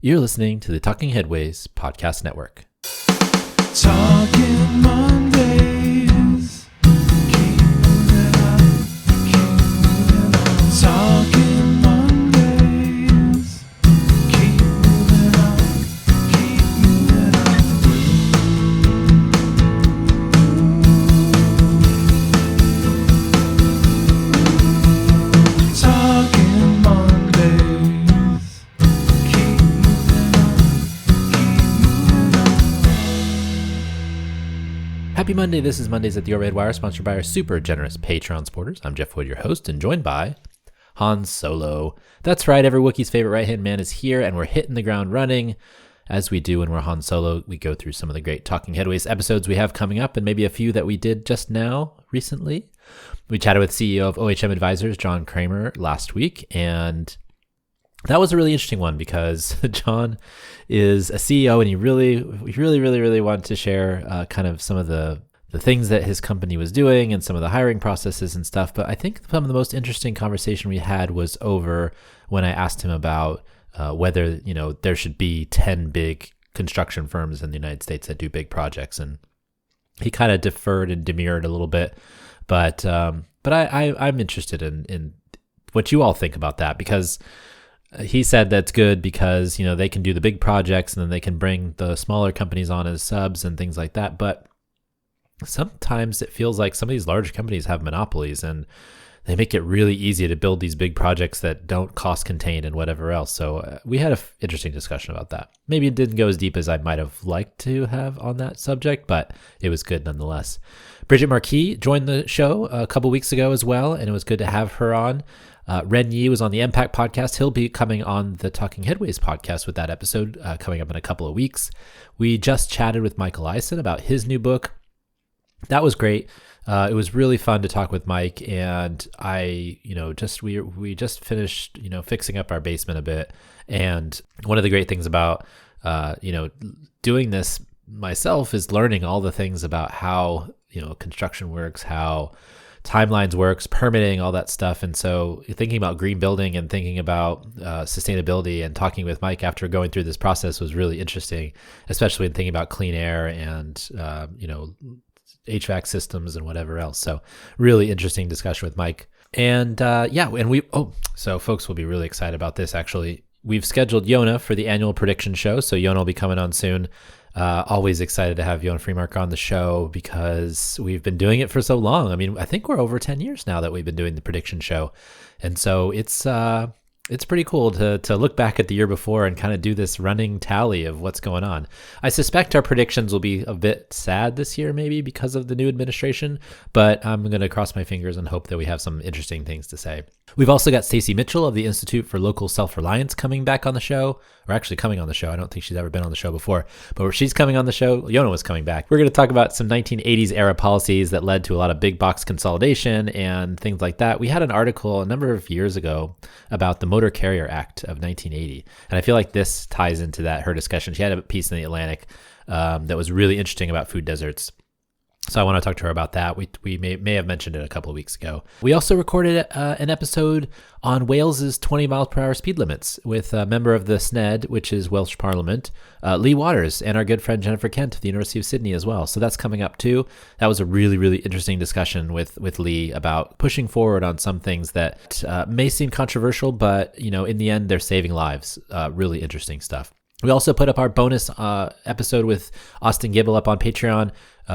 You're listening to the Talking Headways podcast network. Talking Mondays. Keep moving on. Keep moving on. Talking Mondays. Keep moving on. Keep moving on. Talking Mondays. Keep moving on. Keep moving on. Happy Monday. This is Mondays at the Overhead Wire, sponsored by our super generous Patreon supporters. I'm Jeff Wood, your host, and joined by Han Solo. That's right, every Wookiee's favorite right-hand man is here, and we're hitting the ground running. As we do when we're Han Solo, we go through some of the great Talking Headways episodes we have coming up, and maybe a few that we did just now, recently. We chatted with CEO of OHM Advisors, John Kramer, last week, and that was a really interesting one because John is a CEO and he really wanted to share kind of some of the things that his company was doing and some of the hiring processes and stuff. But I think some of the most interesting conversation we had was over when I asked him about whether, there should be 10 big construction firms in the United States that do big projects. And he kind of deferred and demurred a little bit. But I'm interested in what you all think about that, because he said that's good because, they can do the big projects and then they can bring the smaller companies on as subs and things like that. But sometimes it feels like some of these large companies have monopolies and they make it really easy to build these big projects that don't cost contain and whatever else. So we had an interesting discussion about that. Maybe it didn't go as deep as I might have liked to have on that subject, but it was good nonetheless. Bridget Marquis joined the show a couple weeks ago as well, and it was good to have her on. Ren Yi was on the Impact podcast. He'll be coming on the Talking Headways podcast with that episode coming up in a couple of weeks. We just chatted with Michael Eisen about his new book. That was great. It was really fun to talk with Mike, and we just finished, fixing up our basement a bit. And one of the great things about, doing this myself is learning all the things about how, construction works, how timelines works, permitting, all that stuff. And so thinking about green building and thinking about sustainability and talking with Mike after going through this process was really interesting, especially in thinking about clean air and, HVAC systems and whatever else. So really interesting discussion with Mike. And so folks will be really excited about this. Actually, we've scheduled Yona for the annual prediction show. So Yona will be coming on soon. Always excited to have Yona Freemark on the show because we've been doing it for so long. I mean, I think we're over 10 years now that we've been doing the prediction show. And so it's pretty cool to look back at the year before and kind of do this running tally of what's going on. I suspect our predictions will be a bit sad this year, maybe because of the new administration, but I'm going to cross my fingers and hope that we have some interesting things to say. We've also got Stacey Mitchell of the Institute for Local Self-Reliance coming back on the show, or actually coming on the show. I don't think she's ever been on the show before, but she's coming on the show. Yona was coming back. We're going to talk about some 1980s era policies that led to a lot of big box consolidation and things like that. We had an article a number of years ago about the Motor Carrier Act of 1980. And I feel like this ties into her discussion. She had a piece in the Atlantic that was really interesting about food deserts. So I want to talk to her about that. We may have mentioned it a couple of weeks ago. We also recorded an episode on Wales's 20 miles per hour speed limits with a member of the SNED, which is Welsh Parliament, Lee Waters, and our good friend Jennifer Kent of the University of Sydney as well. So that's coming up too. That was a really, really interesting discussion with Lee about pushing forward on some things that may seem controversial, but in the end, they're saving lives. Really interesting stuff. We also put up our bonus episode with Austin Gibble up on Patreon.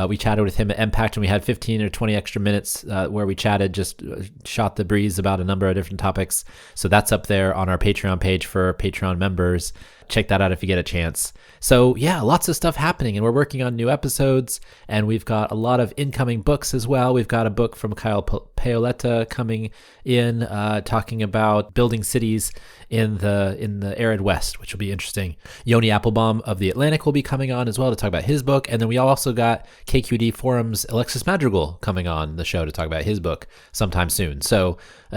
We chatted with him at Impact, and we had 15 or 20 extra minutes where we chatted, just shot the breeze about a number of different topics. So that's up there on our Patreon page for Patreon members. Check that out if you get a chance. So yeah, lots of stuff happening, and we're working on new episodes, and we've got a lot of incoming books as well. We've got a book from Kyle Paoletta coming in, talking about building cities in the arid West, which will be interesting. Yoni Applebaum of The Atlantic will be coming on as well to talk about his book. And then we also got KQD Forum's Alexis Madrigal coming on the show to talk about his book sometime soon. So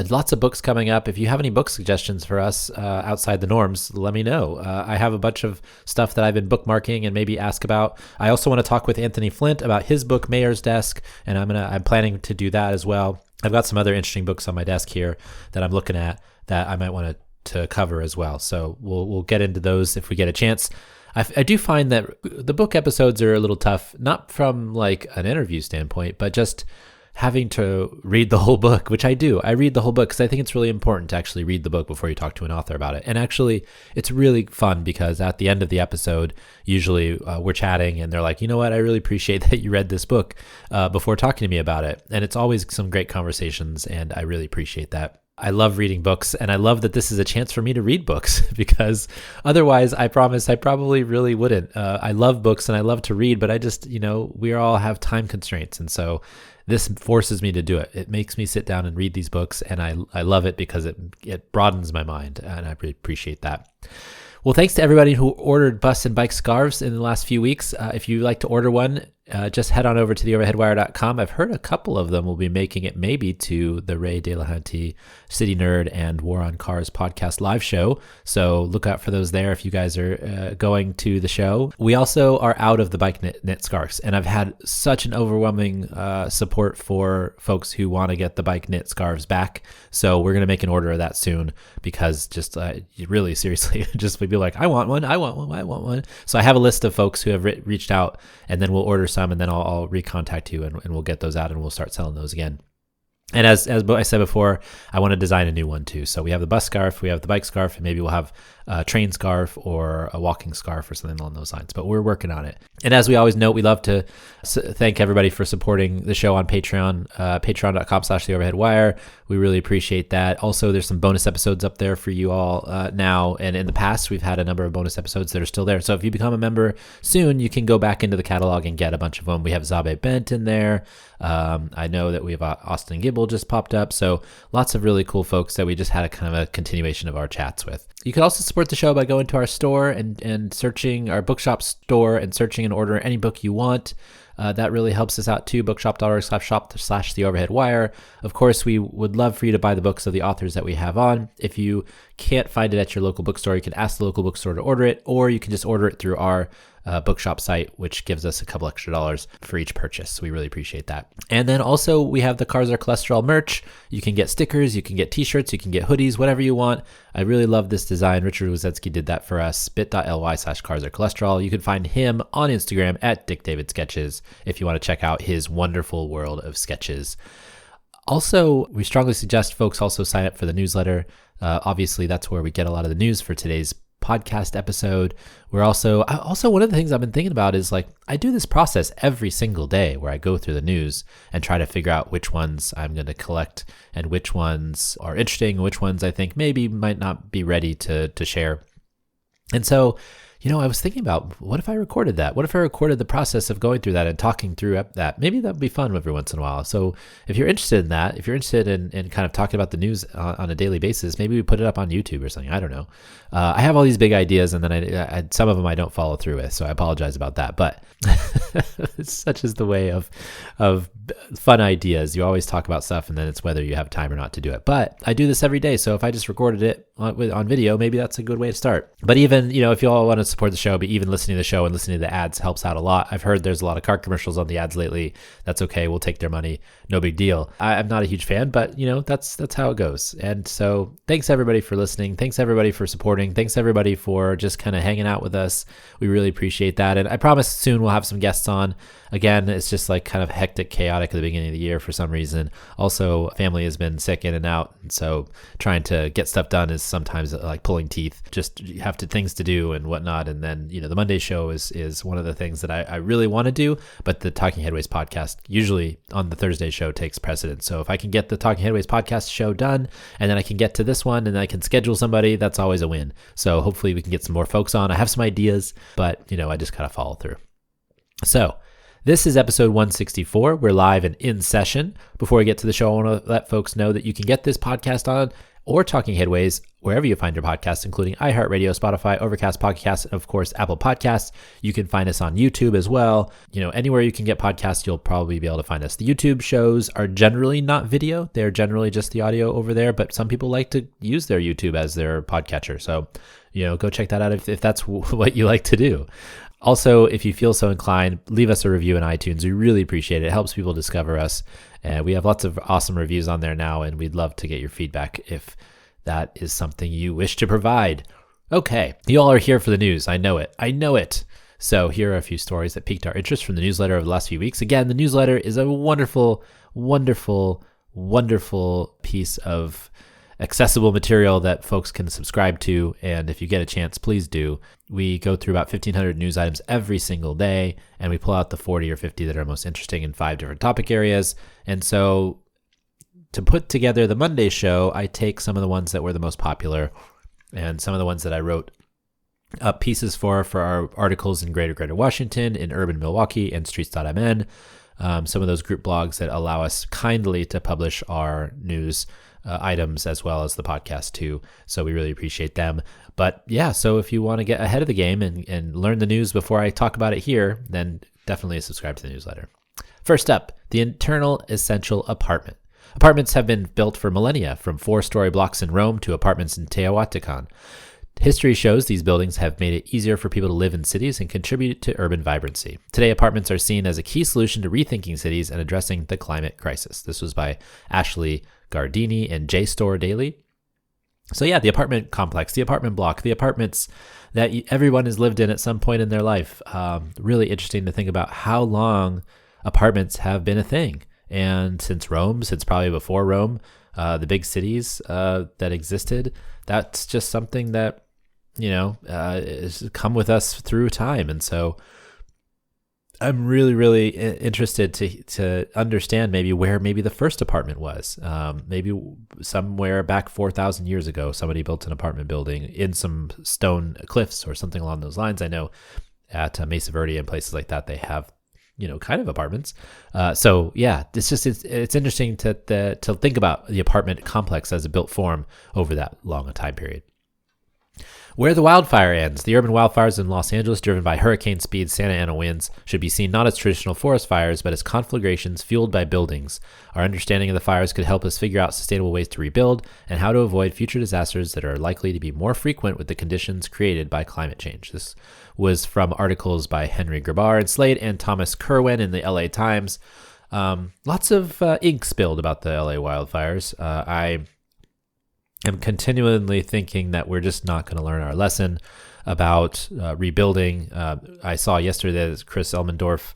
lots of books coming up. If you have any book suggestions for us outside the norms, let me know. I have a bunch of stuff that I've been bookmarking and maybe ask about. I also want to talk with Anthony Flint about his book, Mayor's Desk, and I'm planning to do that as well. I've got some other interesting books on my desk here that I'm looking at that I might want to to cover as well. So we'll get into those if we get a chance. I do find that the book episodes are a little tough, not from like an interview standpoint, but just having to read the whole book, which I do. I read the whole book because I think it's really important to actually read the book before you talk to an author about it. And actually, it's really fun because at the end of the episode, usually we're chatting and they're like, you know what, I really appreciate that you read this book before talking to me about it. And it's always some great conversations, and I really appreciate that. I love reading books, and I love that this is a chance for me to read books because otherwise I promise I probably really wouldn't. I love books and I love to read, but I just, we all have time constraints. And so this forces me to do it. It makes me sit down and read these books, and I love it because it broadens my mind, and I really appreciate that. Well, thanks to everybody who ordered bus and bike scarves in the last few weeks. If you'd like to order one, just head on over to theoverheadwire.com. I've heard a couple of them will be making it maybe to the Ray Delahunty, City Nerd, and War on Cars podcast live show. So look out for those there if you guys are going to the show. We also are out of the bike knit scarves, and I've had such an overwhelming support for folks who want to get the bike knit scarves back. So we're going to make an order of that soon because just really seriously, just people like, I want one. So I have a list of folks who have reached out, and then we'll order some, and then I'll recontact you and we'll get those out and we'll start selling those again. And as I said before, I want to design a new one too. So we have the bus scarf, we have the bike scarf, and maybe we'll have a train scarf or a walking scarf or something along those lines. But we're working on it. And as we always note, we love to thank everybody for supporting the show on Patreon, patreon.com/theoverheadwire. We really appreciate that. Also, there's some bonus episodes up there for you all now. And in the past, we've had a number of bonus episodes that are still there. So if you become a member soon, you can go back into the catalog and get a bunch of them. We have Zabe Bent in there. I know that we have Austin Gibble just popped up. So lots of really cool folks that we just had a kind of a continuation of our chats with. You can also support the show by going to our store and searching our bookshop store and searching and ordering any book you want. That really helps us out too. bookshop.org/shop/theoverheadwire. Of course, we would love for you to buy the books of the authors that we have on. If you can't find it at your local bookstore, you can ask the local bookstore to order it, or you can just order it through our bookshop site, which gives us a couple extra dollars for each purchase. So we really appreciate that. And then also we have the Cars Are Cholesterol merch. You can get stickers, you can get t-shirts, you can get hoodies, whatever you want. I really love this design. Richard Wozetsky did that for us. bit.ly/carsarecholesterol. You can find him on Instagram at Dick David Sketches if you want to check out his wonderful world of sketches. Also, we strongly suggest folks also sign up for the newsletter. Obviously, that's where we get a lot of the news for today's podcast episode. We're also one of the things I've been thinking about is like I do this process every single day where I go through the news and try to figure out which ones I'm going to collect and which ones are interesting, which ones I think maybe might not be ready to share. And so, I was thinking about what if I recorded that? What if I recorded the process of going through that and talking through that? Maybe that would be fun every once in a while. So if you're interested in that, if you're interested in kind of talking about the news on a daily basis, maybe we put it up on YouTube or something. I don't know. I have all these big ideas, and then I some of them I don't follow through with, so I apologize about that. But such is the way of fun ideas. You always talk about stuff, and then it's whether you have time or not to do it. But I do this every day, so if I just recorded it on video, maybe that's a good way to start. But even if you all want to support the show, but even listening to the show and listening to the ads helps out a lot. I've heard there's a lot of car commercials on the ads lately. That's okay. We'll take their money. No big deal. I'm not a huge fan, but that's how it goes. And so thanks everybody for listening. Thanks everybody for supporting. Thanks everybody for just kind of hanging out with us. We really appreciate that. And I promise soon we'll have some guests on. Again, it's just like kind of hectic, chaotic at the beginning of the year for some reason. Also, family has been sick in and out. And so trying to get stuff done is sometimes like pulling teeth. Just you have things to do and whatnot. And then, the Monday show is one of the things that I really want to do. But the Talking Headways podcast usually on the Thursday show takes precedence. So if I can get the Talking Headways podcast show done and then I can get to this one and I can schedule somebody, that's always a win. So hopefully we can get some more folks on. I have some ideas, but I just gotta follow through. So this is episode 164. We're live and in session. Before we get to the show, I want to let folks know that you can get this podcast on or Talking Headways wherever you find your podcasts, including iHeartRadio, Spotify, Overcast Podcasts, and of course, Apple Podcasts. You can find us on YouTube as well. Anywhere you can get podcasts, you'll probably be able to find us. The YouTube shows are generally not video. They're generally just the audio over there, but some people like to use their YouTube as their podcatcher. So, go check that out if that's what you like to do. Also, if you feel so inclined, leave us a review in iTunes. We really appreciate it. It helps people discover us. And we have lots of awesome reviews on there now, and we'd love to get your feedback if that is something you wish to provide. Okay, you all are here for the news. I know it. So here are a few stories that piqued our interest from the newsletter over the last few weeks. Again, the newsletter is a wonderful, wonderful, wonderful piece of accessible material that folks can subscribe to. And if you get a chance, please do. We go through about 1,500 news items every single day, and we pull out the 40 or 50 that are most interesting in 5 different topic areas. And so to put together the Monday show, I take some of the ones that were the most popular and some of the ones that I wrote up pieces for our articles in Greater Washington, in Urban Milwaukee, and Streets.mn. Some of those group blogs that allow us kindly to publish our news items as well as the podcast too. So we really appreciate them. But yeah, so if you want to get ahead of the game and learn the news before I talk about it here, then definitely subscribe to the newsletter. First up, the internal essential apartment. Apartments have been built for millennia, from 4-story blocks in Rome to apartments in Teotihuacan. History shows these buildings have made it easier for people to live in cities and contribute to urban vibrancy. Today, apartments are seen as a key solution to rethinking cities and addressing the climate crisis. This was by Ashley Gardini and JSTOR Daily. So yeah, the apartment complex, the apartment block, the apartments that everyone has lived in at some point in their life. Really interesting to think about how long apartments have been a thing. And since probably before Rome, the big cities that existed, that's just something that, has come with us through time. And so I'm really, really interested to understand where the first apartment was. Maybe somewhere back 4,000 years ago, somebody built an apartment building in some stone cliffs or something along those lines. I know at Mesa Verde and places like that, they have kind of apartments. So yeah, it's interesting to think about the apartment complex as a built form over that long a time period. Where the wildfire ends. The urban wildfires in Los Angeles, driven by hurricane speed Santa Ana winds, should be seen not as traditional forest fires, but as conflagrations fueled by buildings. Our understanding of the fires could help us figure out sustainable ways to rebuild and how to avoid future disasters that are likely to be more frequent with the conditions created by climate change. This was from articles by Henry Grabar in Slate and Thomas Kerwin in the LA Times. Lots of ink spilled about the LA wildfires. I am continually thinking that we're just not going to learn our lesson about rebuilding. I saw yesterday that Chris Elmendorf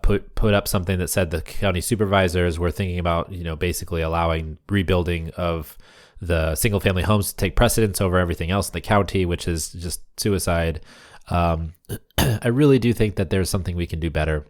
put up something that said the county supervisors were thinking about, basically allowing rebuilding of the single family homes to take precedence over everything else in the county, which is just suicide. I really do think that there's something we can do better,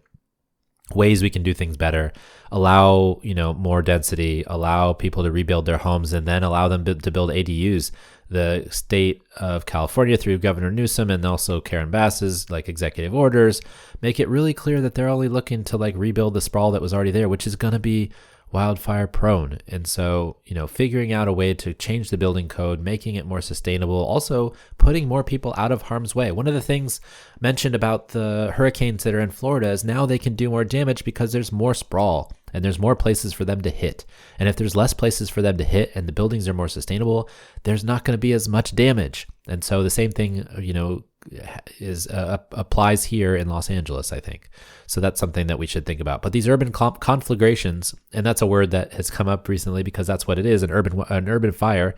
ways we can do things better, allow, more density, allow people to rebuild their homes, and then allow them to build ADUs. The state of California, through Governor Newsom and also Karen Bass's executive orders, make it really clear that they're only looking to rebuild the sprawl that was already there, which is going to be wildfire prone. And so, figuring out a way to change the building code, making it more sustainable, also putting more people out of harm's way. One of the things mentioned about the hurricanes that are in Florida is now they can do more damage because there's more sprawl and there's more places for them to hit. And if there's less places for them to hit and the buildings are more sustainable, there's not going to be as much damage. And so the same thing, applies here in Los Angeles, I think. So that's something that we should think about. But these urban conflagrations, and that's a word that has come up recently because that's what it is, an urban fire.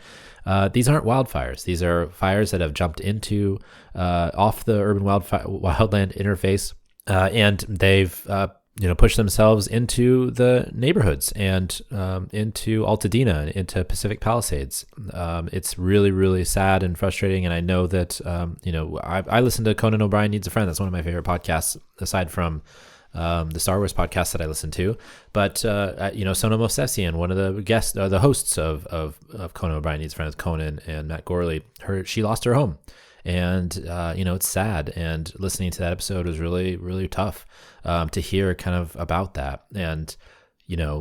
These aren't wildfires. These are fires that have jumped into off the urban wildland interface, and they've push themselves into the neighborhoods and into Altadena, into Pacific Palisades. It's really, really sad and frustrating. And I know that, I listen to Conan O'Brien Needs a Friend. That's one of my favorite podcasts, aside from the Star Wars podcast that I listen to. But, Sona Mosesian, one of the guests, the hosts of Conan O'Brien Needs a Friend, Conan and Matt Gorley, she lost her home. And, it's sad. And listening to that episode was really, really tough to hear kind of about that. And,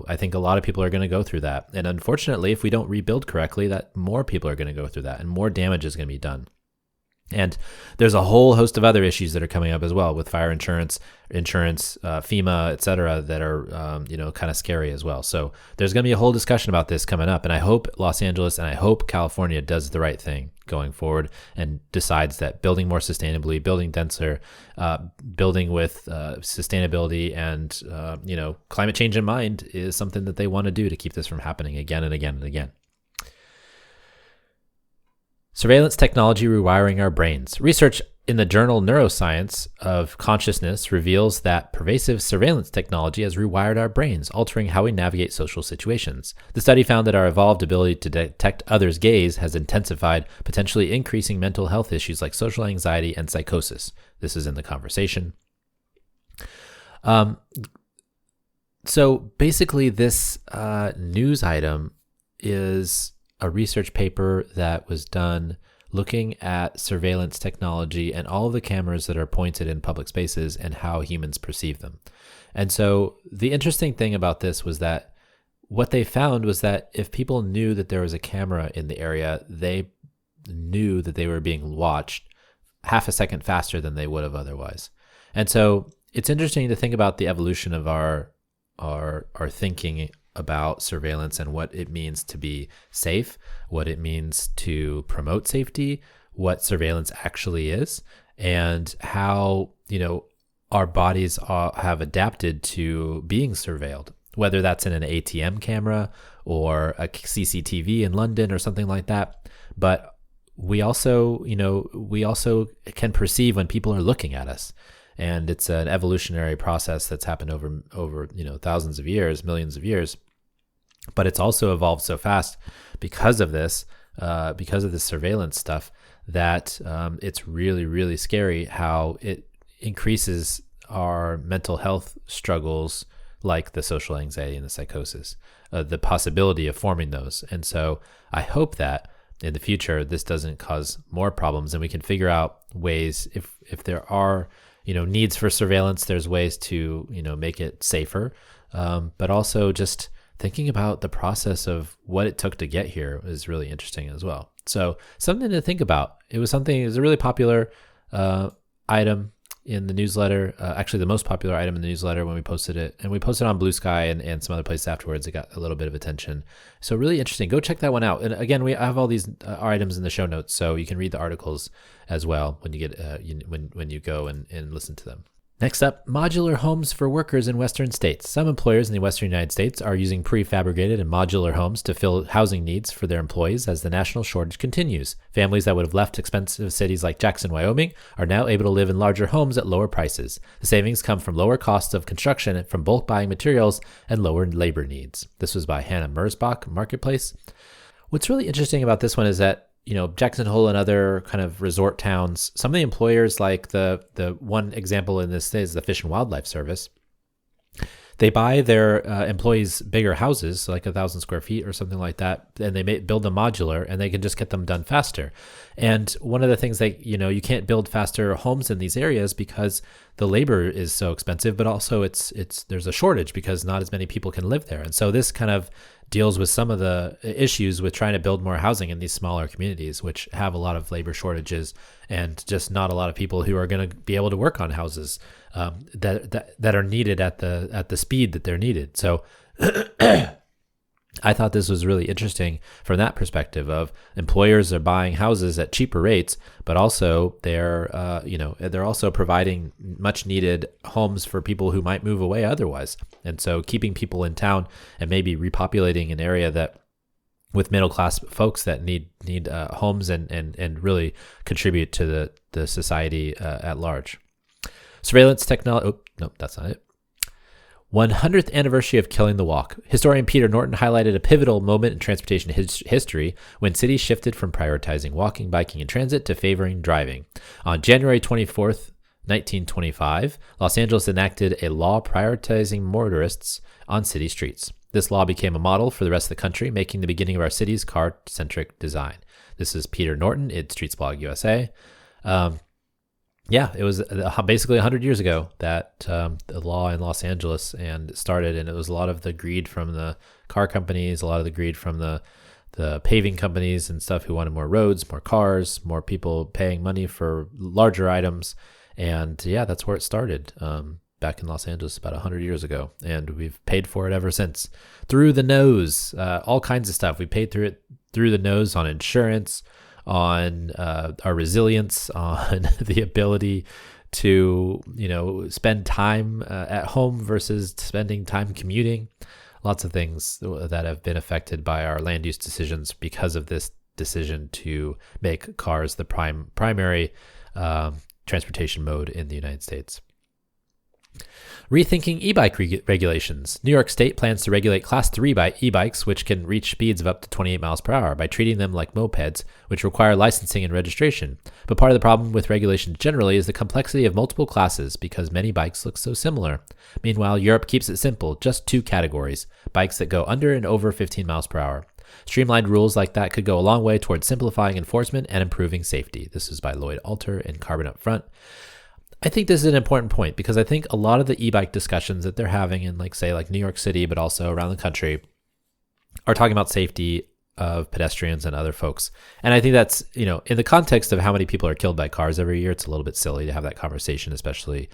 I think a lot of people are going to go through that. And unfortunately, if we don't rebuild correctly, that more people are going to go through that and more damage is going to be done. And there's a whole host of other issues that are coming up as well with fire insurance, FEMA, et cetera, that are, kind of scary as well. So there's going to be a whole discussion about this coming up. And I hope Los Angeles and I hope California does the right thing going forward and decides that building more sustainably, building denser, building with sustainability and, climate change in mind is something that they want to do to keep this from happening again and again and again. Surveillance technology rewiring our brains. Research in the journal Neuroscience of Consciousness reveals that pervasive surveillance technology has rewired our brains, altering how we navigate social situations. The study found that our evolved ability to detect others' gaze has intensified, potentially increasing mental health issues like social anxiety and psychosis. This is in the conversation. So basically, this news item is a research paper that was done looking at surveillance technology and all of the cameras that are pointed in public spaces and how humans perceive them. And so the interesting thing about this was that what they found was that if people knew that there was a camera in the area, they knew that they were being watched half a second faster than they would have otherwise. And so it's interesting to think about the evolution of our thinking about surveillance and what it means to be safe, what it means to promote safety, what surveillance actually is, and how, our bodies have adapted to being surveilled, whether that's in an ATM camera or a CCTV in London or something like that. But we also can perceive when people are looking at us. And it's an evolutionary process that's happened over thousands of years, millions of years. But it's also evolved so fast because of this surveillance stuff that it's really, really scary how it increases our mental health struggles, like the social anxiety and the psychosis, the possibility of forming those. And so I hope that in the future this doesn't cause more problems, and we can figure out ways if there are needs for surveillance, there's ways to, make it safer. But also just thinking about the process of what it took to get here is really interesting as well. So something to think about. It was a really popular item in the newsletter, actually the most popular item in the newsletter when we posted it. And we posted on Blue Sky and some other places afterwards. It got a little bit of attention. So really interesting. Go check that one out. And again, I have all these items in the show notes, so you can read the articles as well when you get when you go and listen to them. Next up, modular homes for workers in Western states. Some employers in the Western United States are using prefabricated and modular homes to fill housing needs for their employees as the national shortage continues. Families that would have left expensive cities like Jackson, Wyoming, are now able to live in larger homes at lower prices. The savings come from lower costs of construction, from bulk buying materials, and lower labor needs. This was by Hannah Mersbach, Marketplace. What's really interesting about this one is that Jackson Hole and other kind of resort towns, some of the employers, like the one example in this is the Fish and Wildlife Service, they buy their employees bigger houses, like 1,000 square feet or something like that, and they build them modular, and they can just get them done faster. And one of the things that, you can't build faster homes in these areas because the labor is so expensive, but also there's a shortage because not as many people can live there. And so this kind of deals with some of the issues with trying to build more housing in these smaller communities, which have a lot of labor shortages and just not a lot of people who are going to be able to work on houses that are needed at the speed that they're needed. So I thought this was really interesting from that perspective of employers are buying houses at cheaper rates, but also they're also providing much needed homes for people who might move away otherwise. And so keeping people in town and maybe repopulating an area that with middle class folks that need homes and really contribute to the society at large. Surveillance technology. Oh, no, that's not it. 100th anniversary of Killing the Walk. Historian Peter Norton highlighted a pivotal moment in transportation history when cities shifted from prioritizing walking, biking, and transit to favoring driving. On January 24th, 1925, Los Angeles enacted a law prioritizing motorists on city streets. This law became a model for the rest of the country, making the beginning of our city's car-centric design. This is Peter Norton at Streetsblog USA. It was basically 100 years ago that the law in Los Angeles started, and it was a lot of the greed from the car companies, a lot of the greed from the paving companies and stuff who wanted more roads, more cars, more people paying money for larger items. And that's where it started back in Los Angeles about 100 years ago. And we've paid for it ever since. Through the nose, all kinds of stuff. We paid through the nose on insurance, on our resilience, on the ability to, spend time at home versus spending time commuting. Lots of things that have been affected by our land use decisions because of this decision to make cars the primary transportation mode in the United States. Rethinking e-bike regulations. New York State plans to regulate Class 3 e-bikes, which can reach speeds of up to 28 miles per hour, by treating them like mopeds, which require licensing and registration. But part of the problem with regulations generally is the complexity of multiple classes, because many bikes look so similar. Meanwhile, Europe keeps it simple, just 2 categories: bikes that go under and over 15 miles per hour. Streamlined rules like that could go a long way towards simplifying enforcement and improving safety. This is by Lloyd Alter in Carbon Upfront. I think this is an important point, because I think a lot of the e-bike discussions that they're having in, like, say, like New York City, but also around the country, are talking about safety of pedestrians and other folks. And I think that's, in the context of how many people are killed by cars every year, it's a little bit silly to have that conversation, especially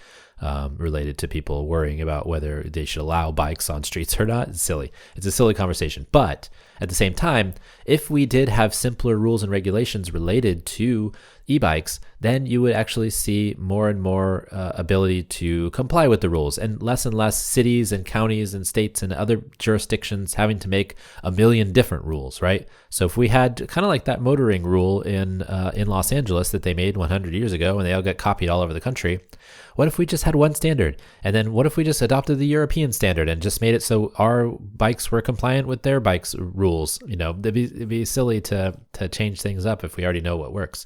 related to people worrying about whether they should allow bikes on streets or not. It's silly. It's a silly conversation. But at the same time, if we did have simpler rules and regulations related to e-bikes, then you would actually see more and more ability to comply with the rules, and less cities and counties and states and other jurisdictions having to make a million different rules, right? So if we had kind of like that motoring rule in Los Angeles that they made 100 years ago, and they all got copied all over the country, what if we just had one standard? And then what if we just adopted the European standard and just made it so our bikes were compliant with their bikes' rules? It'd be silly to change things up if we already know what works.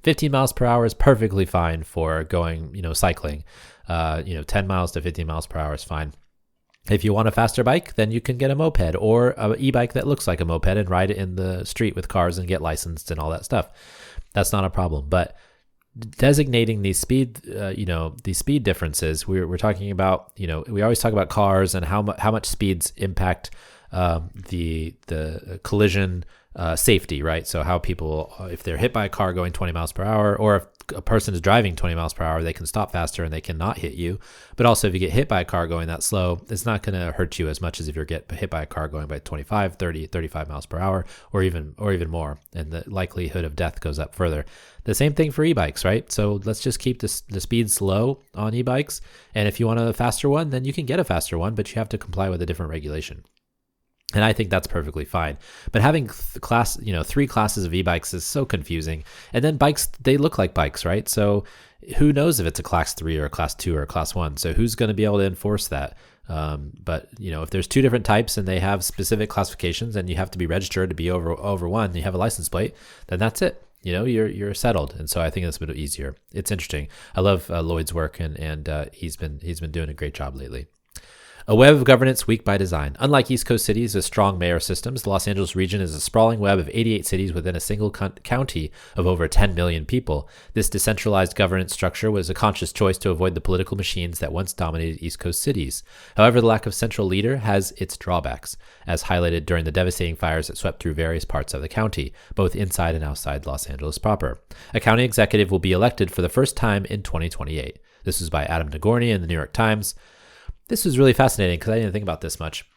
15 miles per hour is perfectly fine for going, cycling. 10 miles to 15 miles per hour is fine. If you want a faster bike, then you can get a moped or an e-bike that looks like a moped and ride it in the street with cars and get licensed and all that stuff. That's not a problem. But designating these speed differences, we're talking about, we always talk about cars and how much speeds impact the collision safety, right? So how people, if they're hit by a car going 20 miles per hour, or if a person is driving 20 miles per hour, they can stop faster and they cannot hit you. But also if you get hit by a car going that slow, it's not going to hurt you as much as if you get hit by a car going by 25, 30, 35 miles per hour, or even more. And the likelihood of death goes up further. The same thing for e-bikes, right? So let's just keep the speeds low on e-bikes. And if you want a faster one, then you can get a faster one, but you have to comply with a different regulation. And I think that's perfectly fine. But having 3 classes of e-bikes is so confusing. And then bikes, they look like bikes, right? So who knows if it's a class 3 or a class 2 or a class 1? So who's going to be able to enforce that? But if there's 2 different types and they have specific classifications and you have to be registered to be over one, and you have a license plate, then that's it. You're settled. And so I think that's a bit easier. It's interesting. I love Lloyd's work, and he's been doing a great job lately. A web of governance weak by design. Unlike East Coast cities with strong mayor systems, the Los Angeles region is a sprawling web of 88 cities within a single county of over 10 million people. This decentralized governance structure was a conscious choice to avoid the political machines that once dominated East Coast cities. However, the lack of central leader has its drawbacks, as highlighted during the devastating fires that swept through various parts of the county, both inside and outside Los Angeles proper. A county executive will be elected for the first time in 2028. This is by Adam Nagorny in the New York Times. This was really fascinating because I didn't think about this much.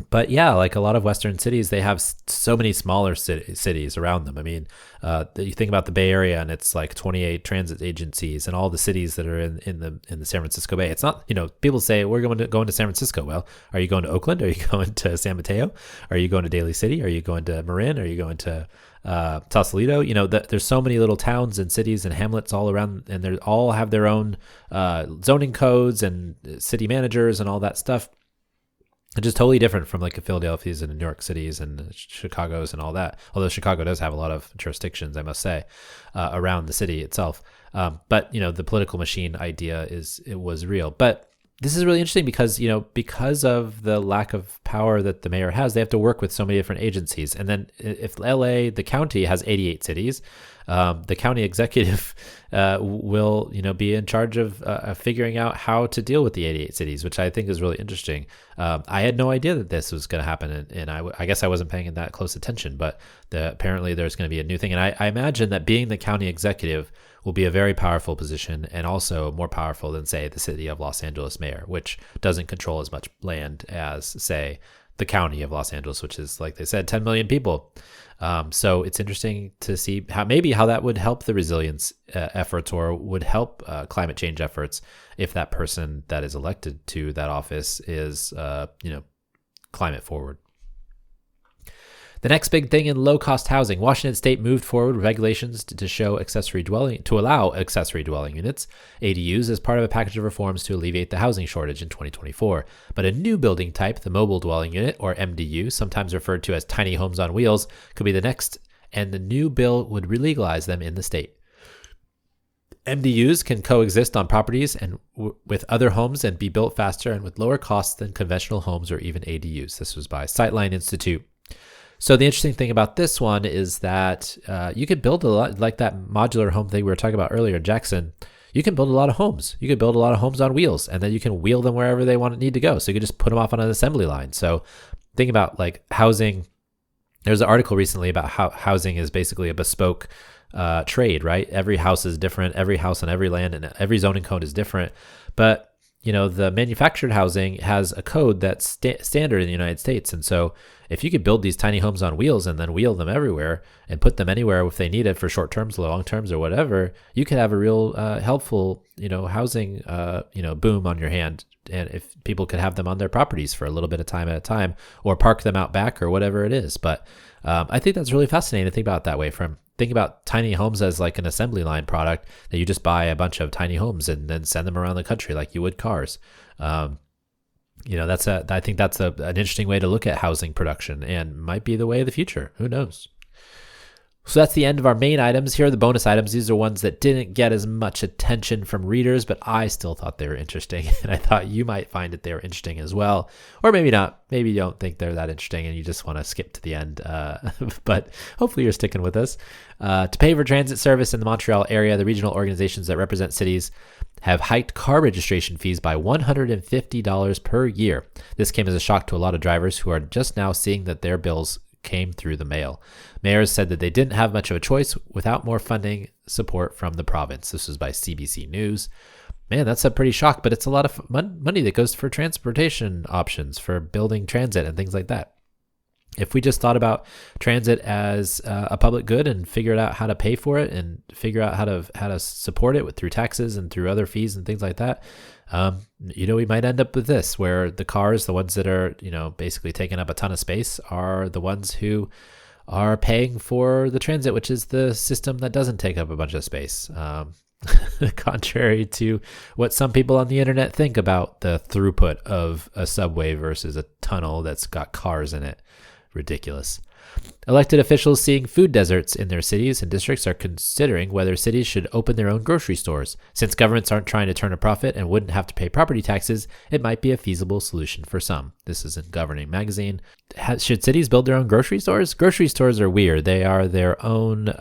But yeah, like a lot of Western cities, they have so many smaller cities around them. I mean, you think about the Bay Area and it's like 28 transit agencies and all the cities that are in the San Francisco Bay. It's not, people say we're going to San Francisco. Well, are you going to Oakland? Are you going to San Mateo? Are you going to Daly City? Are you going to Marin? Are you going to Sausalito? There's so many little towns and cities and hamlets all around, and they all have their own zoning codes and city managers and all that stuff. It's just totally different from like a Philadelphia's and New York Cities and Chicago's and all that. Although Chicago does have a lot of jurisdictions, I must say, around the city itself. But the political machine idea was real. But this is really interesting because of the lack of power that the mayor has, they have to work with so many different agencies. And then if LA, the county, has 88 cities, the county executive will be in charge of figuring out how to deal with the 88 cities, which I think is really interesting. I had no idea that this was going to happen, and I guess I wasn't paying that close attention, but apparently there's going to be a new thing. And I imagine that being the county executive will be a very powerful position, and also more powerful than, say, the city of Los Angeles mayor, which doesn't control as much land as, say, the county of Los Angeles, which is, like they said, 10 million people. So it's interesting to see how that would help the resilience efforts, or would help climate change efforts, if that person that is elected to that office is, climate forward. The next big thing in low-cost housing, Washington State moved forward with regulations to allow accessory dwelling units, ADUs, as part of a package of reforms to alleviate the housing shortage in 2024. But a new building type, the mobile dwelling unit, or MDU, sometimes referred to as tiny homes on wheels, could be the next, and the new bill would legalize them in the state. MDUs can coexist on properties and with other homes and be built faster and with lower costs than conventional homes or even ADUs. This was by Sightline Institute. So the interesting thing about this one is that you could build a lot, like that modular home thing we were talking about earlier, Jackson. You can build a lot of homes. You could build a lot of homes on wheels, and then you can wheel them wherever they need to go. So you could just put them off on an assembly line. So think about like housing. There's an article recently about how housing is basically a bespoke trade, right? Every house is different. Every house on every land and every zoning code is different. But the manufactured housing has a code that's standard in the United States. And so if you could build these tiny homes on wheels and then wheel them everywhere and put them anywhere if they need it for short terms, long terms, or whatever, you could have a real helpful, housing, boom on your hand. And if people could have them on their properties for a little bit of time at a time, or park them out back or whatever it is. But I think that's really fascinating to think about it that way. Think about tiny homes as like an assembly line product that you just buy a bunch of tiny homes and then send them around the country like you would cars. I think that's an interesting way to look at housing production and might be the way of the future. Who knows? So that's the end of our main items. Here are the bonus items. These are ones that didn't get as much attention from readers, but I still thought they were interesting. And I thought you might find that they were interesting as well. Or maybe not. Maybe you don't think they're that interesting and you just want to skip to the end. But hopefully you're sticking with us. To pay for transit service in the Montreal area, the regional organizations that represent cities have hiked car registration fees by $150 per year. This came as a shock to a lot of drivers who are just now seeing that their bills came through the mail. Mayors said that they didn't have much of a choice without more funding support from the province. This was by CBC News. Man, that's a pretty shock, but it's a lot of money that goes for transportation options, for building transit and things like that. If we just thought about transit as a public good and figured out how to pay for it and figure out how to support it through taxes and through other fees and things like that, we might end up with this, where the cars, the ones that are, basically taking up a ton of space, are the ones who are paying for the transit, which is the system that doesn't take up a bunch of space. Contrary to what some people on the internet think about the throughput of a subway versus a tunnel that's got cars in it. Ridiculous. Elected officials seeing food deserts in their cities and districts are considering whether cities should open their own grocery stores. Since governments aren't trying to turn a profit and wouldn't have to pay property taxes, it might be a feasible solution for some. This is in Governing Magazine. Should cities build their own grocery stores? Grocery stores are weird. They are their own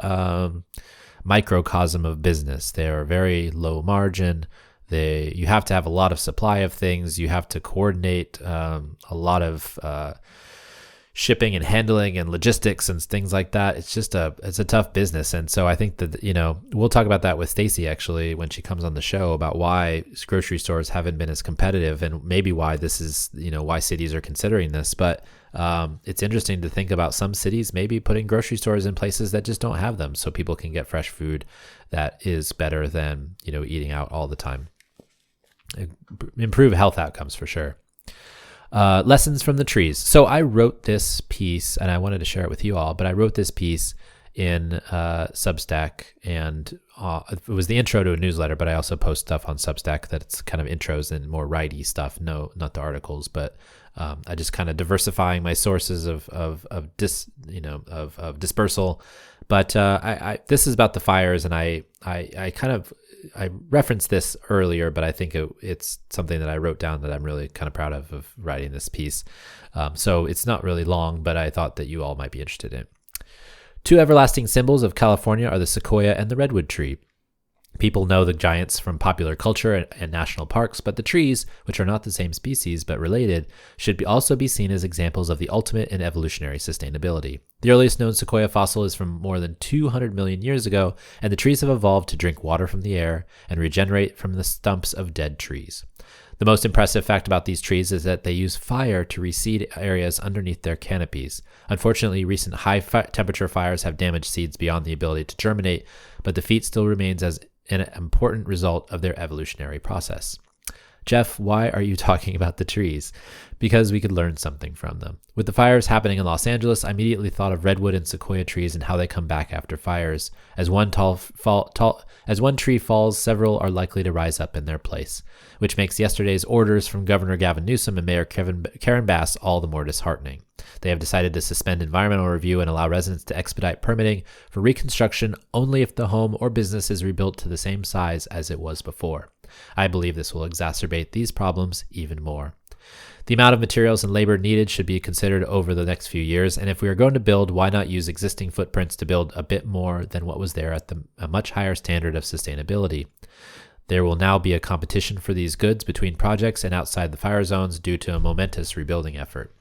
microcosm of business. They are very low margin. You have to have a lot of supply of things. You have to coordinate a lot of shipping and handling and logistics and things like that. It's a tough business. And so I think that, we'll talk about that with Stacy actually when she comes on the show, about why grocery stores haven't been as competitive and maybe why this is, why cities are considering this. But it's interesting to think about some cities maybe putting grocery stores in places that just don't have them, so people can get fresh food that is better than, eating out all the time. Improve health outcomes for sure. Lessons from the trees. So I wrote this piece and I wanted to share it with you all, but I wrote this piece in Substack, and it was the intro to a newsletter, but I also post stuff on Substack that's kind of intros and more writey stuff. No, not the articles, but I just kind of diversifying my sources of dispersal. But this is about the fires, and I referenced this earlier, but I think it's something that I wrote down that I'm really kind of proud of writing this piece. So it's not really long, but I thought that you all might be interested in it. Two everlasting symbols of California are the sequoia and the redwood tree. People know the giants from popular culture and national parks, but the trees, which are not the same species but related, should also be seen as examples of the ultimate in evolutionary sustainability. The earliest known sequoia fossil is from more than 200 million years ago, and the trees have evolved to drink water from the air and regenerate from the stumps of dead trees. The most impressive fact about these trees is that they use fire to reseed areas underneath their canopies. Unfortunately, recent high-temperature fires have damaged seeds beyond the ability to germinate, but the feat still remains as an important result of their evolutionary process. Jeff, why are you talking about the trees? Because we could learn something from them. With the fires happening in Los Angeles, I immediately thought of redwood and sequoia trees and how they come back after fires. As one tree falls, several are likely to rise up in their place, which makes yesterday's orders from Governor Gavin Newsom and Mayor Karen Bass all the more disheartening. They have decided to suspend environmental review and allow residents to expedite permitting for reconstruction only if the home or business is rebuilt to the same size as it was before. I believe this will exacerbate these problems even more. The amount of materials and labor needed should be considered over the next few years, and if we are going to build, why not use existing footprints to build a bit more than what was there at a much higher standard of sustainability? There will now be a competition for these goods between projects and outside the fire zones due to a momentous rebuilding effort.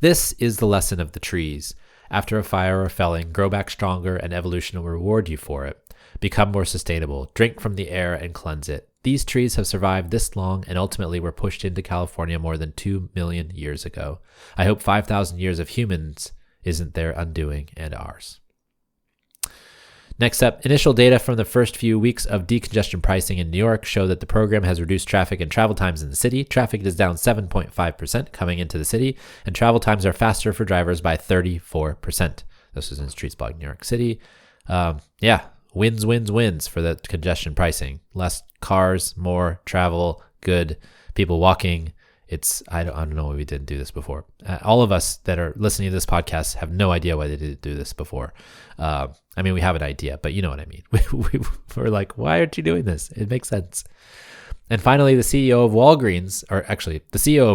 This is the lesson of the trees. After a fire or felling, grow back stronger and evolution will reward you for it. Become more sustainable, drink from the air and cleanse it. These trees have survived this long and ultimately were pushed into California more than 2 million years ago. I hope 5,000 years of humans isn't their undoing and ours. Next up, initial data from the first few weeks of decongestion pricing in New York show that the program has reduced traffic and travel times in the city. Traffic is down 7.5% coming into the city, and travel times are faster for drivers by 34%. This is in Streetsblog New York City. Wins for the congestion pricing. Less cars, more travel, good. People walking. I don't know why we didn't do this before. All of us that are listening to this podcast have no idea why they didn't do this before. We have an idea, but you know what I mean. We're like, why aren't you doing this? It makes sense. And finally, the CEO of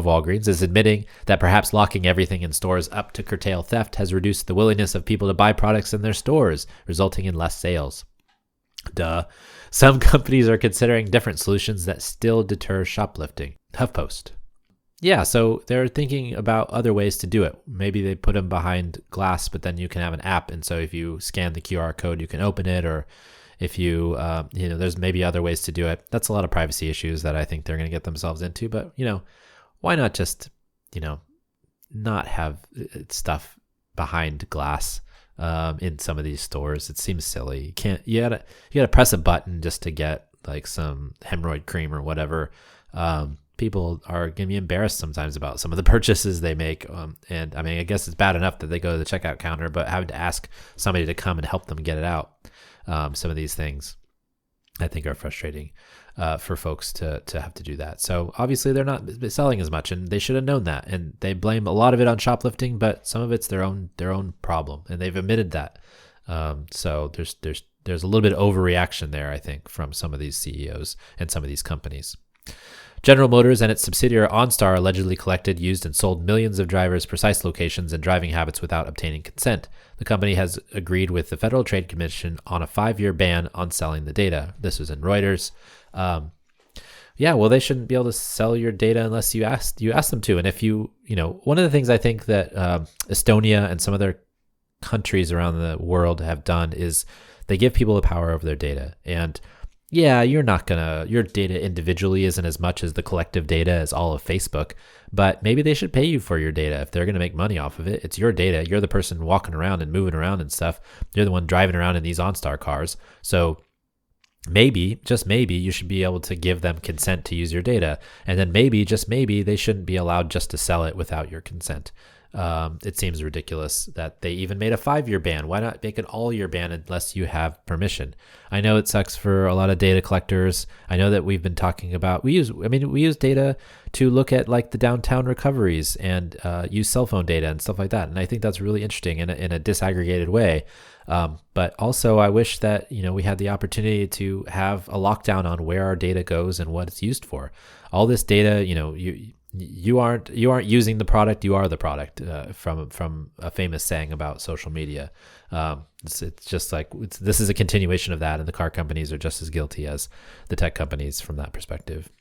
Walgreens is admitting that perhaps locking everything in stores up to curtail theft has reduced the willingness of people to buy products in their stores, resulting in less sales. Duh. Some companies are considering different solutions that still deter shoplifting. Huffpost. Yeah, so they're thinking about other ways to do it. Maybe they put them behind glass, but then you can have an app. And so if you scan the QR code, you can open it, or if you, there's maybe other ways to do it. That's a lot of privacy issues that I think they're going to get themselves into. But, why not just, not have stuff behind glass in some of these stores? It seems silly. You gotta press a button just to get like some hemorrhoid cream or whatever. People are going to be embarrassed sometimes about some of the purchases they make. I guess it's bad enough that they go to the checkout counter, but having to ask somebody to come and help them get it out. Some of these things I think are frustrating for folks to have to do that. So obviously they're not selling as much, and they should have known that. And they blame a lot of it on shoplifting, but some of it's their own problem, and they've admitted that. So there's a little bit of overreaction there, I think, from some of these CEOs and some of these companies. General Motors and its subsidiary OnStar allegedly collected, used, and sold millions of drivers' precise locations and driving habits without obtaining consent. The company has agreed with the Federal Trade Commission on a 5-year ban on selling the data. This was in Reuters. They shouldn't be able to sell your data unless you ask them to. And if one of the things I think that Estonia and some other countries around the world have done is they give people the power over their data. And yeah, your data individually isn't as much as the collective data as all of Facebook, but maybe they should pay you for your data. If they're going to make money off of it, it's your data. You're the person walking around and moving around and stuff. You're the one driving around in these OnStar cars. So maybe, just maybe, you should be able to give them consent to use your data. And then maybe, just maybe, they shouldn't be allowed just to sell it without your consent. It seems ridiculous that they even made a 5-year ban. Why not make an all-year ban unless you have permission? I know it sucks for a lot of data collectors. I know that we've been talking about, we use data to look at like the downtown recoveries and use cell phone data and stuff like that. And I think that's really interesting in a disaggregated way. But also I wish that, we had the opportunity to have a lockdown on where our data goes and what it's used for. All this data, you aren't using the product, you are the product, from a famous saying about social media. It's just like, this is a continuation of that, and the car companies are just as guilty as the tech companies from that perspective.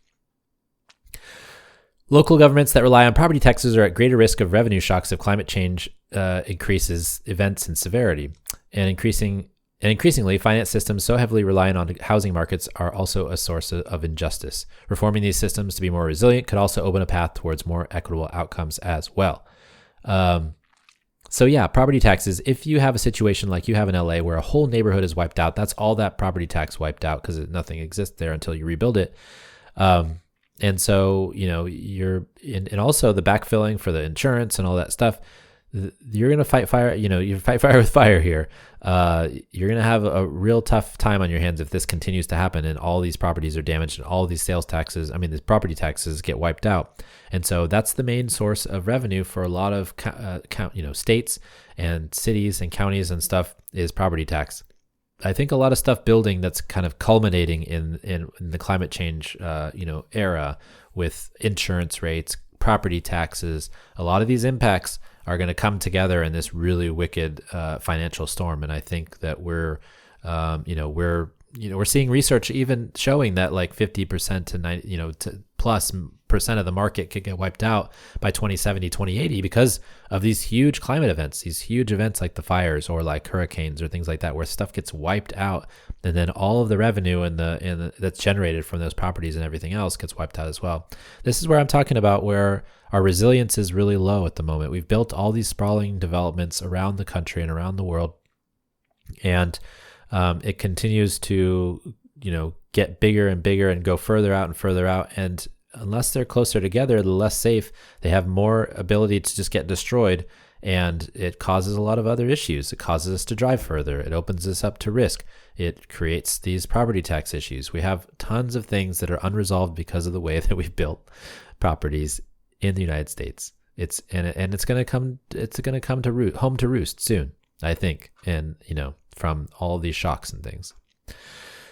Local governments that rely on property taxes are at greater risk of revenue shocks if climate change increases events in severity. And increasingly, finance systems so heavily reliant on housing markets are also a source of injustice. Reforming these systems to be more resilient could also open a path towards more equitable outcomes as well. Property taxes, if you have a situation like you have in LA where a whole neighborhood is wiped out, that's all that property tax wiped out because nothing exists there until you rebuild it. And so, and also the backfilling for the insurance and all that stuff, you're going to fight fire, you fight fire with fire here. You're going to have a real tough time on your hands if this continues to happen and all these properties are damaged and all these these property taxes get wiped out. And so that's the main source of revenue for a lot of, states and cities and counties and stuff is property tax. I think a lot of stuff building that's kind of culminating in the climate change, era with insurance rates, property taxes. A lot of these impacts are going to come together in this really wicked financial storm, and I think that we're seeing research even showing that like 50% to 90, to plus percent of the market could get wiped out by 2070, 2080 because of these huge climate events, these huge events like the fires or like hurricanes or things like that, where stuff gets wiped out, and then all of the revenue and that's generated from those properties and everything else gets wiped out as well. This is where I'm talking about where our resilience is really low at the moment. We've built all these sprawling developments around the country and around the world, and it continues to, get bigger and bigger and go further out and further out. And unless they're closer together, the less safe, they have more ability to just get destroyed. And it causes a lot of other issues. It causes us to drive further. It opens us up to risk. It creates these property tax issues. We have tons of things that are unresolved because of the way that we've built properties in the United States. It's going to come to home to roost soon, I think. And, from all of these shocks and things.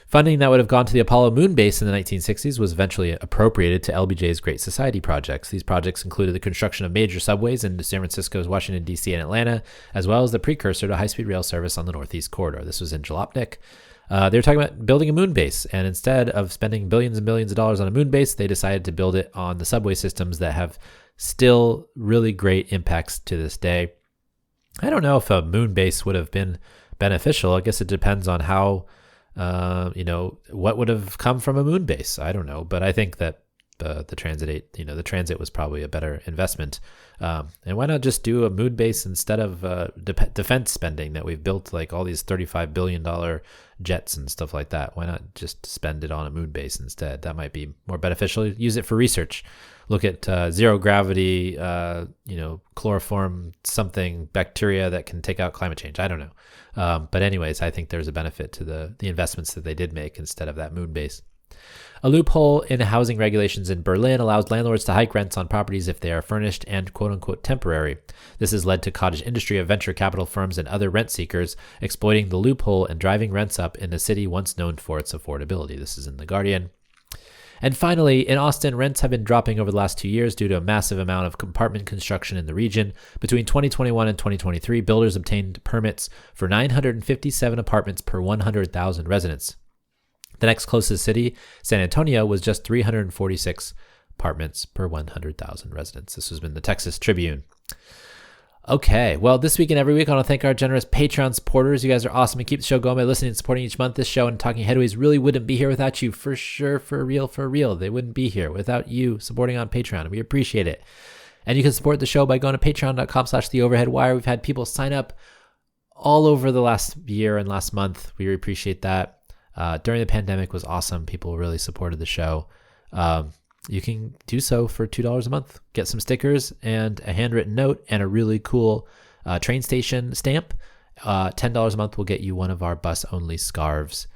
Funding that would have gone to the Apollo moon base in the 1960s was eventually appropriated to LBJ's Great Society projects. These projects included the construction of major subways in San Francisco's Washington, D.C. and Atlanta, as well as the precursor to high-speed rail service on the Northeast Corridor. This was in Jalopnik. They were talking about building a moon base, and instead of spending billions and billions of dollars on a moon base, they decided to build it on the subway systems that have still really great impacts to this day. I don't know if a moon base would have been beneficial. I guess it depends on how, what would have come from a moon base. I don't know, but I think that the transit was probably a better investment. And why not just do a moon base instead of defense spending that we've built, like all these $35 billion jets and stuff like that? Why not just spend it on a moon base instead? That might be more beneficial. Use it for research. Look at zero gravity, chloroform something bacteria that can take out climate change. I don't know. But anyways, I think there's a benefit to the investments that they did make instead of that moon base. A loophole in housing regulations in Berlin allows landlords to hike rents on properties if they are furnished and quote-unquote temporary. This has led to cottage industry of venture capital firms and other rent seekers exploiting the loophole and driving rents up in a city once known for its affordability. This is in The Guardian. And finally, in Austin, rents have been dropping over the last 2 years due to a massive amount of apartment construction in the region. Between 2021 and 2023, builders obtained permits for 957 apartments per 100,000 residents. The next closest city, San Antonio, was just 346 apartments per 100,000 residents. This has been the Texas Tribune. Okay, well, this week and every week, I want to thank our generous Patreon supporters. You guys are awesome and keep the show going by listening and supporting each month. This show and Talking Headways really wouldn't be here without you, for sure, for real. They wouldn't be here without you supporting on Patreon. We appreciate it. And you can support the show by going to patreon.com/theoverheadwire. We've had people sign up all over the last year and last month. We appreciate that. During the pandemic was awesome. People really supported the show. You can do so for $2 a month. Get some stickers and a handwritten note and a really cool train station stamp. $10 a month will get you one of our bus-only scarves.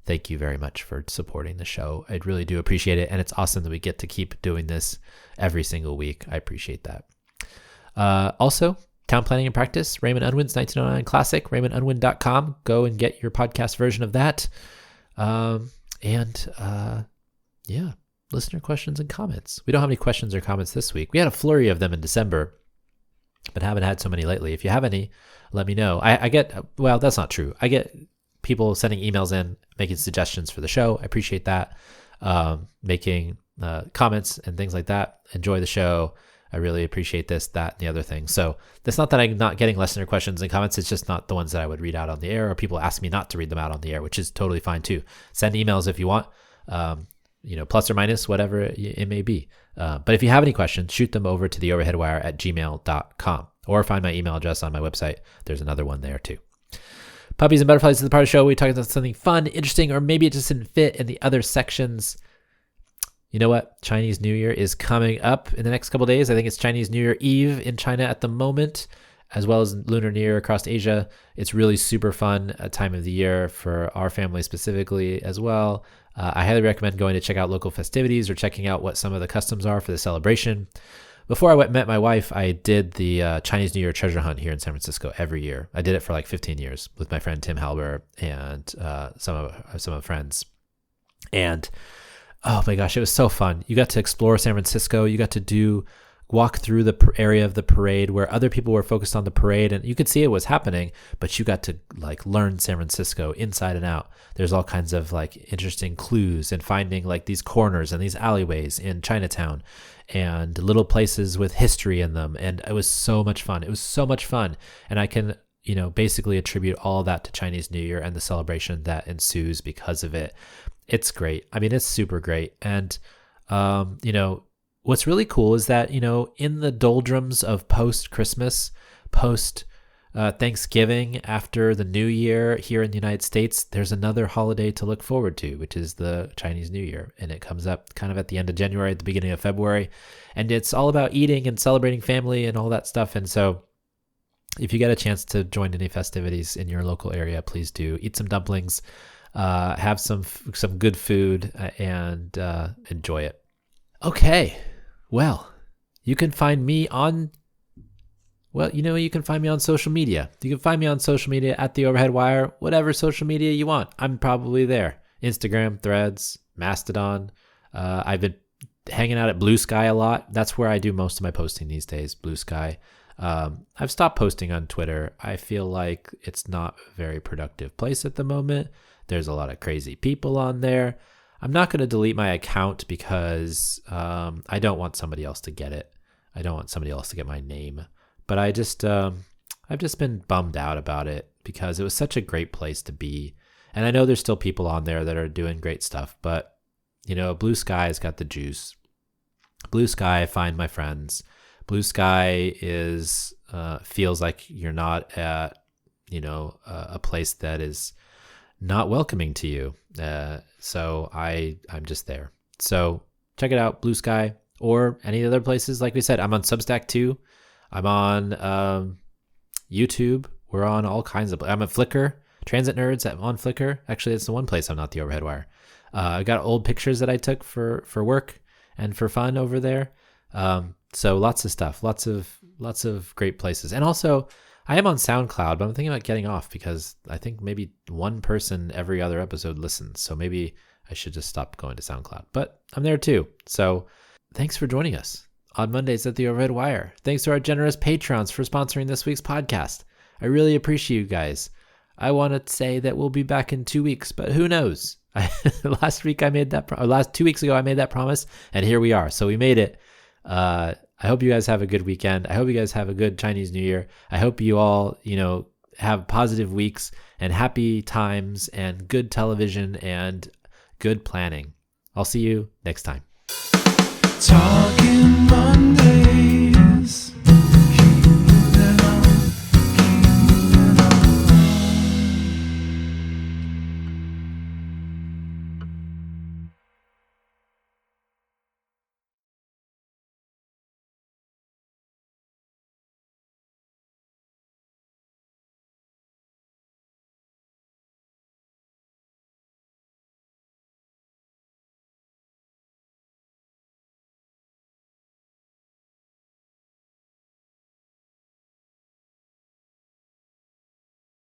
Thank you very much for supporting the show. I really do appreciate it, and it's awesome that we get to keep doing this every single week. I appreciate that. Also, Town Planning and Practice, Raymond Unwin's 1909 classic, raymondunwin.com. Go and get your podcast version of that. Listener questions and comments. We don't have any questions or comments this week. We had a flurry of them in December, but haven't had so many lately. If you have any, let me know. I get, well, that's not true. I get people sending emails in, making suggestions for the show. I appreciate that. Making comments and things like that. Enjoy the show. I really appreciate this, that, and the other thing. So it's not that I'm not getting listener questions and comments. It's just not the ones that I would read out on the air, or people ask me not to read them out on the air, which is totally fine too. Send emails if you want. Plus or minus, whatever it may be. But if you have any questions, shoot them over to theoverheadwire@gmail.com, or find my email address on my website. There's another one there too. Puppies and Butterflies is the part of the show where we talk about something fun, interesting, or maybe it just didn't fit in the other sections. You know what? Chinese New Year is coming up in the next couple of days. I think it's Chinese New Year Eve in China at the moment, as well as Lunar New Year across Asia. It's really super fun time of the year for our family specifically as well. I highly recommend going to check out local festivities or checking out what some of the customs are for the celebration. Before I met my wife, I did the Chinese New Year treasure hunt here in San Francisco every year. I did it for like 15 years with my friend Tim Halber and some of friends. And oh my gosh, it was so fun. You got to explore San Francisco. You got to walk through the area of the parade where other people were focused on the parade, and you could see it was happening, but you got to like learn San Francisco inside and out. There's all kinds of like interesting clues and finding like these corners and these alleyways in Chinatown and little places with history in them. And it was so much fun. It was so much fun. And I can, basically attribute all that to Chinese New Year and the celebration that ensues because of it. It's great. I mean, it's super great. And, what's really cool is that, in the doldrums of post-Christmas, Thanksgiving, after the New Year here in the United States, there's another holiday to look forward to, which is the Chinese New Year. And it comes up kind of at the end of January, at the beginning of February. And it's all about eating and celebrating family and all that stuff. And so if you get a chance to join any festivities in your local area, please do. Eat some dumplings, have some good food, and enjoy it. Okay. Well, you can find me on social media. You can find me on social media at The Overhead Wire, whatever social media you want. I'm probably there. Instagram, Threads, Mastodon. I've been hanging out at Blue Sky a lot. That's where I do most of my posting these days, Blue Sky. I've stopped posting on Twitter. I feel like it's not a very productive place at the moment. There's a lot of crazy people on there. I'm not going to delete my account because I don't want somebody else to get it. I don't want somebody else to get my name. But I've just been bummed out about it because it was such a great place to be. And I know there's still people on there that are doing great stuff, but Blue Sky's got the juice. Blue Sky, I find my friends. Blue Sky feels like you're not at, a place that is not welcoming to you. So I'm just there. So check it out, Blue Sky, or any other places. Like we said, I'm on Substack too. I'm on YouTube. We're on all kinds of. I'm at Flickr. Transit Nerds on Flickr. Actually, it's the one place I'm not The Overhead Wire. I got old pictures that I took for work and for fun over there. So lots of stuff, lots of great places. And also, I am on SoundCloud, but I'm thinking about getting off because I think maybe one person every other episode listens. So maybe I should just stop going to SoundCloud. But I'm there too. So thanks for joining us on Mondays at The Overhead Wire. Thanks to our generous patrons for sponsoring this week's podcast. I really appreciate you guys. I want to say that we'll be back in 2 weeks, but who knows? Last 2 weeks ago, I made that promise, and here we are. So we made it. I hope you guys have a good weekend. I hope you guys have a good Chinese New Year. I hope you all, have positive weeks and happy times and good television and good planning. I'll see you next time. Talking Monday.